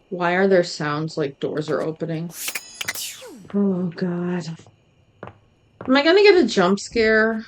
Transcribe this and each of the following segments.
Why are there sounds like doors are opening? Oh god. Am I gonna get a jump scare?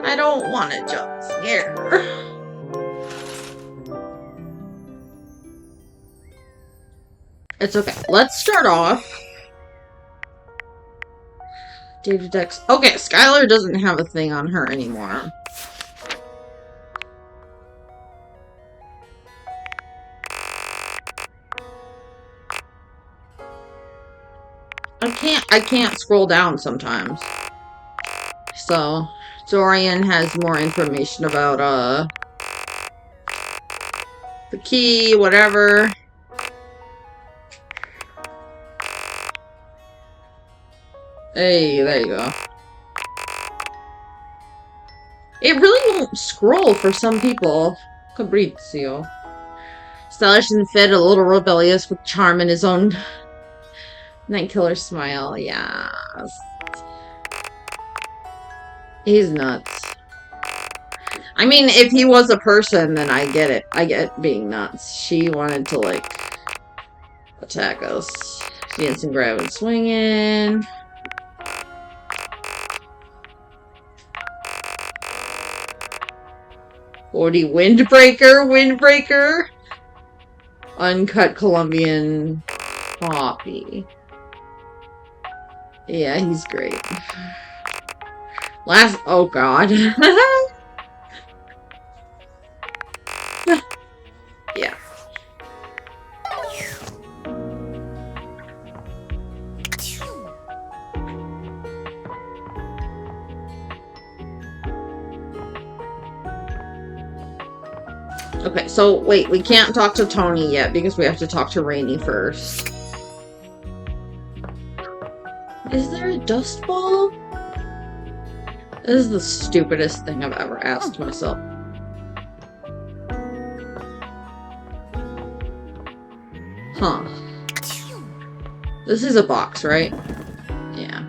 I don't want a jump scare. It's okay. Let's start off. Data Dex. Okay, Skylar doesn't have a thing on her anymore. I can't scroll down sometimes. So, Dorian has more information about, the key, whatever. Hey, there you go. It really won't scroll for some people. Fabrizio. Stylish and fit, a little rebellious with charm in his own night killer smile. Yes. He's nuts. I mean, if he was a person, then I get it. I get being nuts. She wanted to, like, attack us. She instant grab and swinging. Windbreaker. Uncut Colombian poppy. Yeah, he's great. Oh god. Yeah. Okay, so wait, we can't talk to Tony yet because we have to talk to Rainey first. Is there a dust ball? This is the stupidest thing I've ever asked myself. Huh. This is a box, right? Yeah.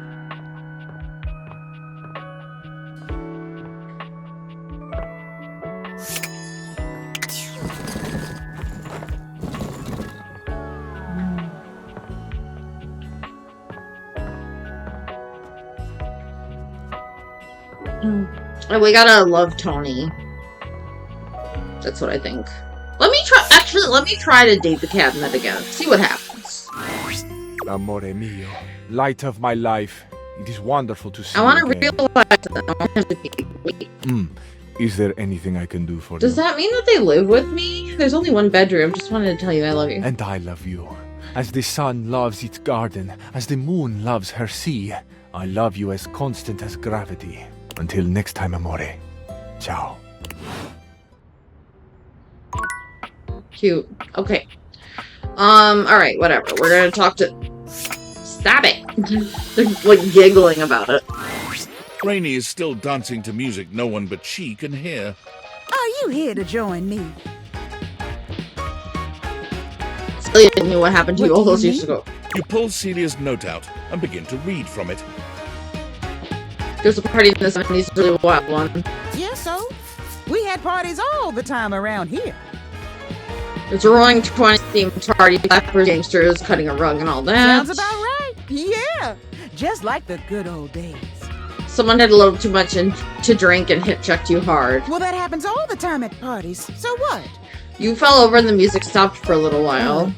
And we gotta love Tony. That's what I think. Let me try to date the cabinet again. See what happens. Amore mio, light of my life. It is wonderful to see I want to you again. realize that. Wait. Is there anything I can do for you? Does that mean that they live with me? There's only one bedroom. Just wanted to tell you I love you. And I love you. As the sun loves its garden, as the moon loves her sea, I love you as constant as gravity. Until next time, amore. Ciao. Cute. Okay. Alright, whatever. We're gonna talk to... Stop it! They're, like, giggling about it. Rainey is still dancing to music no one but she can hear. Are you here to join me? Celia knew what happened to you all those years ago. You pull Celia's note out and begin to read from it. There's a party in the 70s, really wild one. Yeah, so? We had parties all the time around here. There's a roaring 20s themed party, blackbird gangsters, cutting a rug and all that. Sounds about right. Yeah, just like the good old days. Someone had a little too much to drink and hip checked you hard. Well, that happens all the time at parties. So what? You fell over and the music stopped for a little while.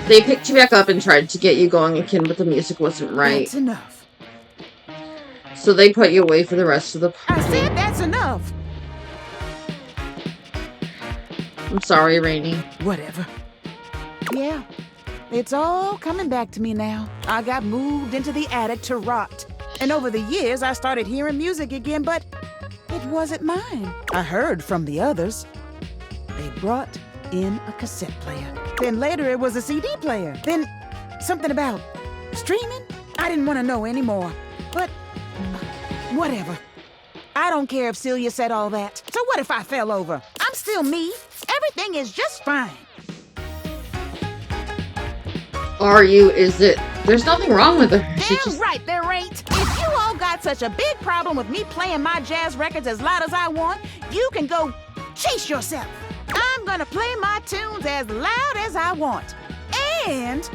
They picked you back up and tried to get you going again, but the music wasn't right. That's enough. So they put you away for the rest of the party. I said that's enough. I'm sorry, Rainey. Whatever. Yeah, it's all coming back to me now. I got moved into the attic to rot. And over the years, I started hearing music again, but it wasn't mine. I heard from the others. They brought in a cassette player. Then later it was a CD player. Then something about streaming? I didn't want to know anymore. But whatever. I don't care if Celia said all that. So what if I fell over? I'm still me. Everything is just fine. Are you? Is it? There's nothing wrong with her. Damn right there ain't. If you all got such a big problem with me playing my jazz records as loud as I want, you can go chase yourself. I'm gonna play my tunes as loud as I want. And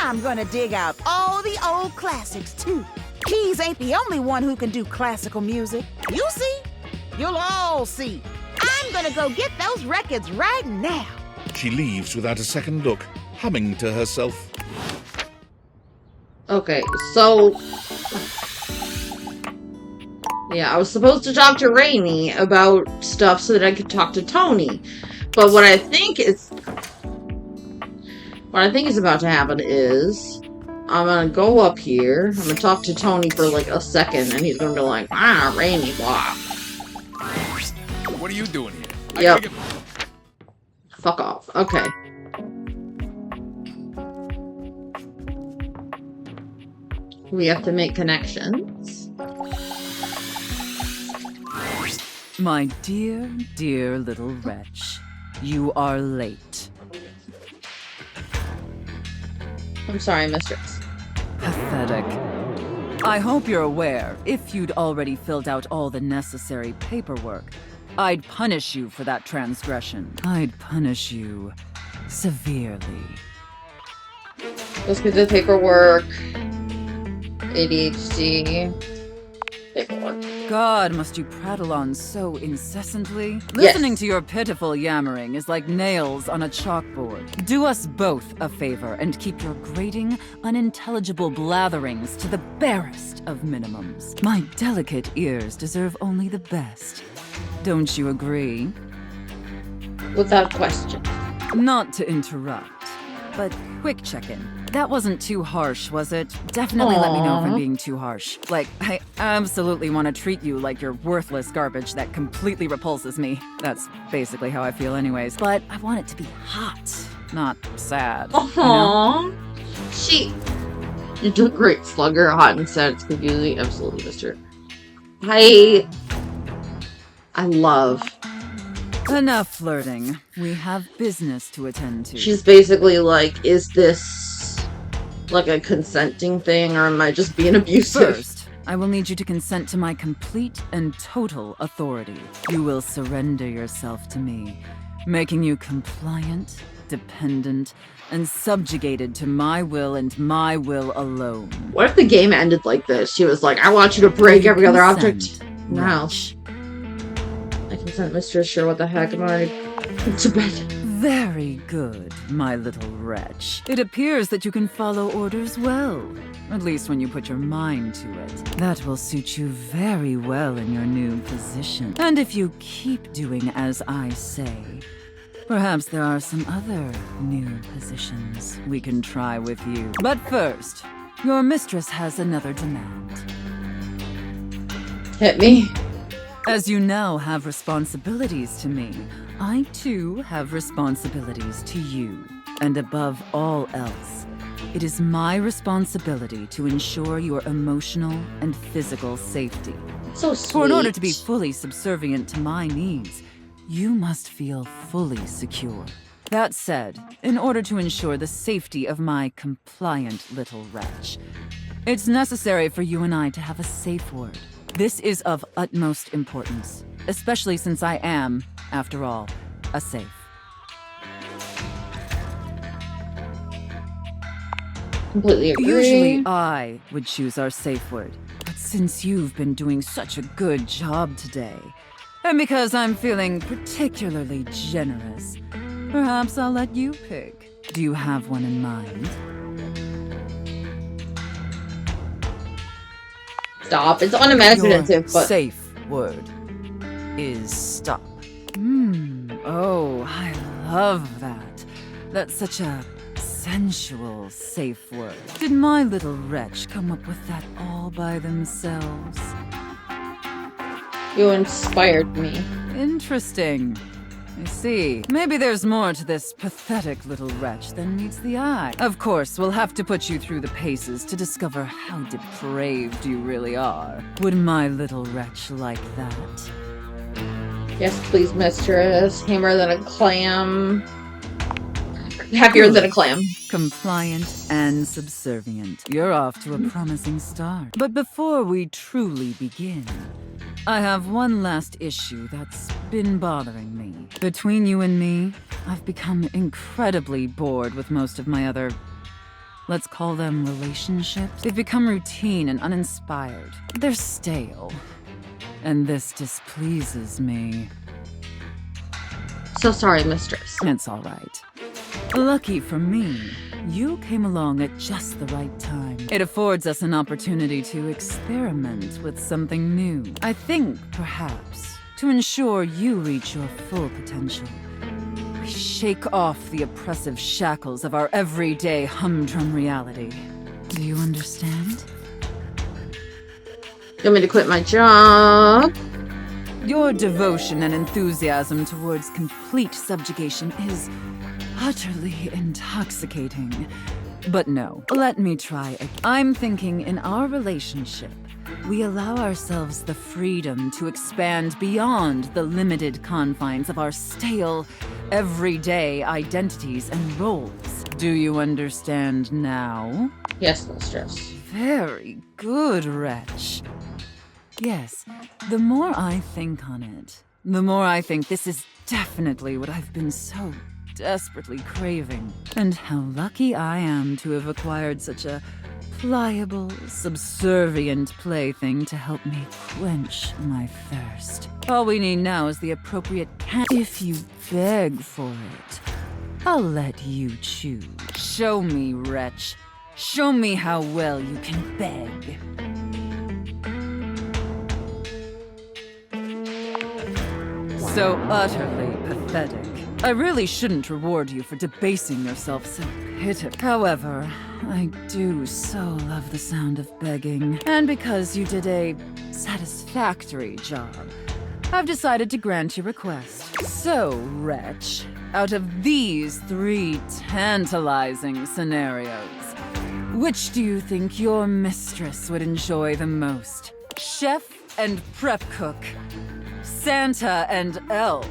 I'm gonna dig out all the old classics, too. Keys ain't the only one who can do classical music. You see? You'll all see. I'm gonna go get those records right now. She leaves without a second look, humming to herself. Okay, so... yeah, I was supposed to talk to Rainey about stuff so that I could talk to Tony. But what I think is about to happen is I'm gonna go up here, I'm gonna talk to Tony for like a second, and he's gonna be like, Rainey, blah. What are you doing here? Yep. Fuck off. Okay. We have to make connections. My dear, dear little wretch, you are late. I'm sorry, mistress. Pathetic. I hope you're aware, if you'd already filled out all the necessary paperwork, I'd punish you for that transgression. I'd punish you severely. Let's get the paperwork. ADHD. Paperwork. God, must you prattle on so incessantly? Listening to your pitiful yammering is like nails on a chalkboard. Do us both a favor and keep your grating, unintelligible blatherings to the barest of minimums. My delicate ears deserve only the best. Don't you agree? Without question. Not to interrupt, but quick check-in. That wasn't too harsh, was it? Definitely let me know if I'm being too harsh. Like, I absolutely want to treat you like you're worthless garbage that completely repulses me. That's basically how I feel anyways. But I want it to be hot, not sad. Aww. You're doing great, Slugger. Hot and sad. It's confusing. Absolutely, mister. I love. Enough flirting. We have business to attend to. She's basically like, is this like a consenting thing, or am I just being abusive? First, I will need you to consent to my complete and total authority. You will surrender yourself to me, making you compliant, dependent, and subjugated to my will and my will alone. What if the game ended like this? She was like, I want you to break every other object in the house. I consent, mistress. Sure, what the heck? I'm already to bed. Very good, my little wretch. It appears that you can follow orders well. At least when you put your mind to it. That will suit you very well in your new position. And if you keep doing as I say, perhaps there are some other new positions we can try with you. But first, your mistress has another demand. Hit me. As you now have responsibilities to me, I too have responsibilities to you. And above all else, it is my responsibility to ensure your emotional and physical safety. So sweet. For in order to be fully subservient to my needs, you must feel fully secure. That said, in order to ensure the safety of my compliant little wretch, it's necessary for you and I to have a safe word. This is of utmost importance, especially since I am, after all, a safe. Completely agree. Usually I would choose our safe word, but since you've been doing such a good job today, and because I'm feeling particularly generous, perhaps I'll let you pick. Do you have one in mind? Stop. It's unimaginative, Your but safe word is stop. Oh, I love that. That's such a sensual safe word. Did my little wretch come up with that all by themselves? you inspired me. Interesting. I see. Maybe there's more to this pathetic little wretch than meets the eye. Of course, we'll have to put you through the paces to discover how depraved you really are. Would my little wretch like that? Yes, please, mistress. Hammer than a clam. Happier than a clam. Compliant and subservient. You're off to a promising start. But before we truly begin, I have one last issue that's been bothering me. Between you and me, I've become incredibly bored with most of my other, let's call them relationships. They've become routine and uninspired. They're stale. And this displeases me. So sorry, mistress. It's all right. Lucky for me, you came along at just the right time. It affords us an opportunity to experiment with something new. I think, perhaps, to ensure you reach your full potential, we shake off the oppressive shackles of our everyday humdrum reality. Do you understand? You want me to quit my job? Your devotion and enthusiasm towards complete subjugation is utterly intoxicating. But no, let me try again. I'm thinking in our relationship, we allow ourselves the freedom to expand beyond the limited confines of our stale, everyday identities and roles. Do you understand now? Yes, mistress. Very good, wretch. Yes, the more I think on it, the more I think this is definitely what I've been so desperately craving. And how lucky I am to have acquired such a pliable, subservient plaything to help me quench my thirst. All we need now is the appropriate If you beg for it, I'll let you choose. Show me, wretch. Show me how well you can beg. So utterly pathetic. I really shouldn't reward you for debasing yourself so pitifully. However, I do so love the sound of begging. And because you did a satisfactory job, I've decided to grant your request. So, wretch, out of these 3 tantalizing scenarios, which do you think your mistress would enjoy the most? Chef and prep cook, Santa and elf,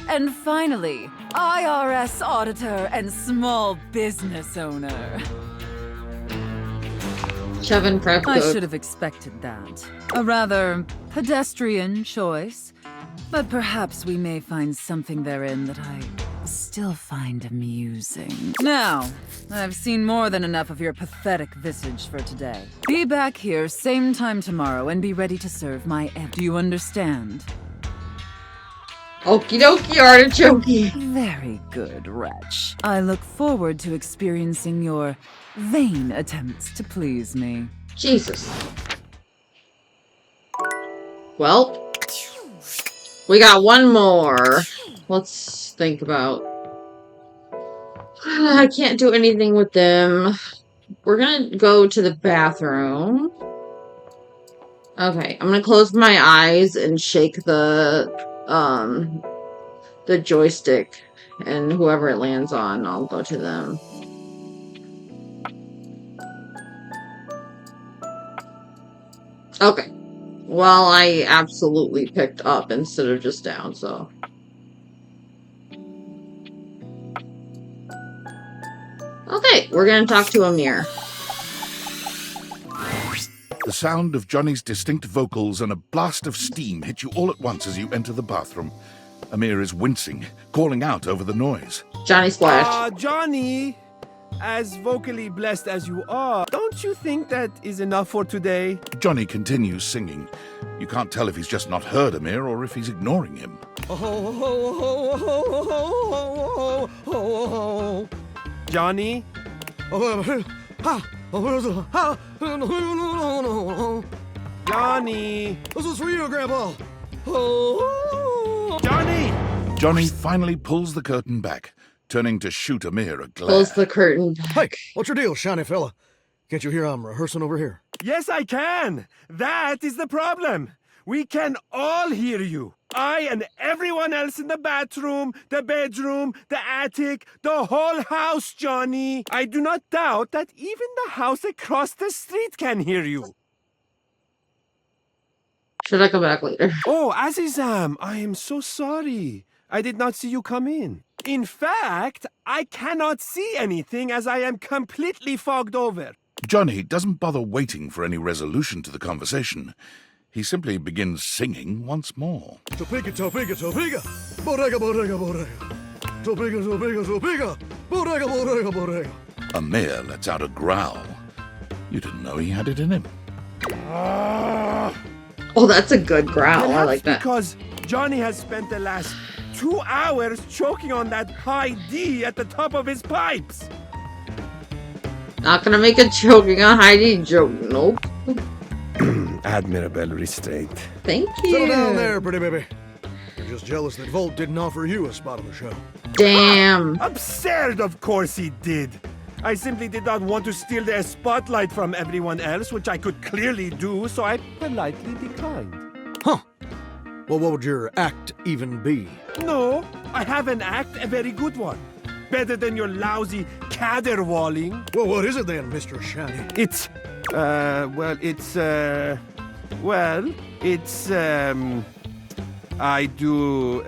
and finally, IRS auditor and small business owner. Chef and prep I cook. should have expected that. A rather pedestrian choice, but perhaps we may find something therein that I still find amusing. Now, I've seen more than enough of your pathetic visage for today. Be back here same time tomorrow and be ready to serve my Do you understand? Okie dokie, artichoke. Very good, wretch. I look forward to experiencing your vain attempts to please me. Jesus. Well, we got one more. Let's think about. I can't do anything with them. We're gonna go to the bathroom. Okay, I'm gonna close my eyes and shake the joystick, and whoever it lands on, I'll go to them. Okay. Well, I absolutely picked up instead of just down, so. Okay, we're gonna talk to Amir. The sound of Johnny's distinct vocals and a blast of steam hit you all at once as you enter the bathroom. Amir is wincing, calling out over the noise. Johnny Splash. Johnny, as vocally blessed as you are, don't you think that is enough for today? Johnny continues singing. You can't tell if he's just not heard Amir or if he's ignoring him. Johnny? Johnny! This was for you, Grandpa! Johnny! Johnny finally pulls the curtain back, turning to shoot Amir a glare. Close the curtain back. Hey, what's your deal, shiny fella? Can't you hear I'm rehearsing over here? Yes, I can! That is the problem! We can all hear you. I and everyone else in the bathroom, the bedroom, the attic, the whole house, Johnny. I do not doubt that even the house across the street can hear you. Should I come back later? Oh, Azizam, I am so sorry. I did not see you come in. In fact, I cannot see anything as I am completely fogged over. Johnny doesn't bother waiting for any resolution to the conversation. he simply begins singing once more. Topeka, Topeka, Topeka. Bodega, bodega, bodega. Topeka, Topeka, Topeka. Bodega, bodega, bodega. Amir lets out a growl. You didn't know he had it in him. Oh, that's a good growl. I Perhaps like that. because Johnny has spent the last 2 hours choking on that high D at the top of his pipes. Not gonna make a choking on Heidi joke. Nope. Admirable restraint. Thank you. Settle down there, pretty baby. You're just jealous that Volt didn't offer you a spot on the show. Damn. Absurd, of course he did. I simply did not want to steal their spotlight from everyone else, which I could clearly do, so I politely declined. Huh. Well, what would your act even be? No, I have an act, a very good one. Better than your lousy caterwauling. Well, what is it then, Mr. Shiny? It's, I do,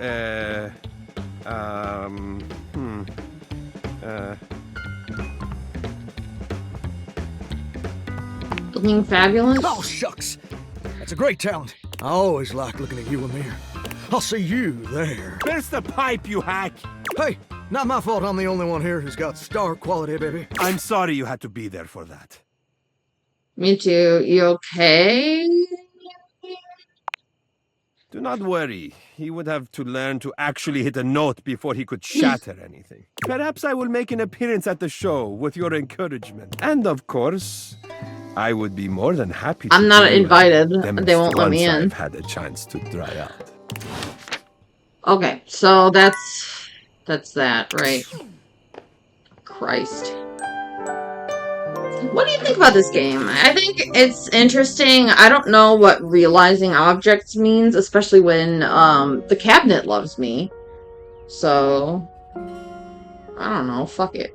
Looking fabulous. Oh, shucks. That's a great talent. I always like looking at you, Amir. I'll see you there. Where's the pipe, you hack? Hey, not my fault I'm the only one here who's got star quality, baby. I'm sorry you had to be there for that. Me too. You okay? Do not worry. He would have to learn to actually hit a note before he could shatter anything. Perhaps I will make an appearance at the show with your encouragement. And of course, I would be more than happy to I'm not do a invited. demonstration They won't let me once in. I've had a chance to dry out. Okay, so that's that, right? Christ. What do you think about this game? I think it's interesting. I don't know what realizing objects means, especially when the cabinet loves me. So I don't know. Fuck it.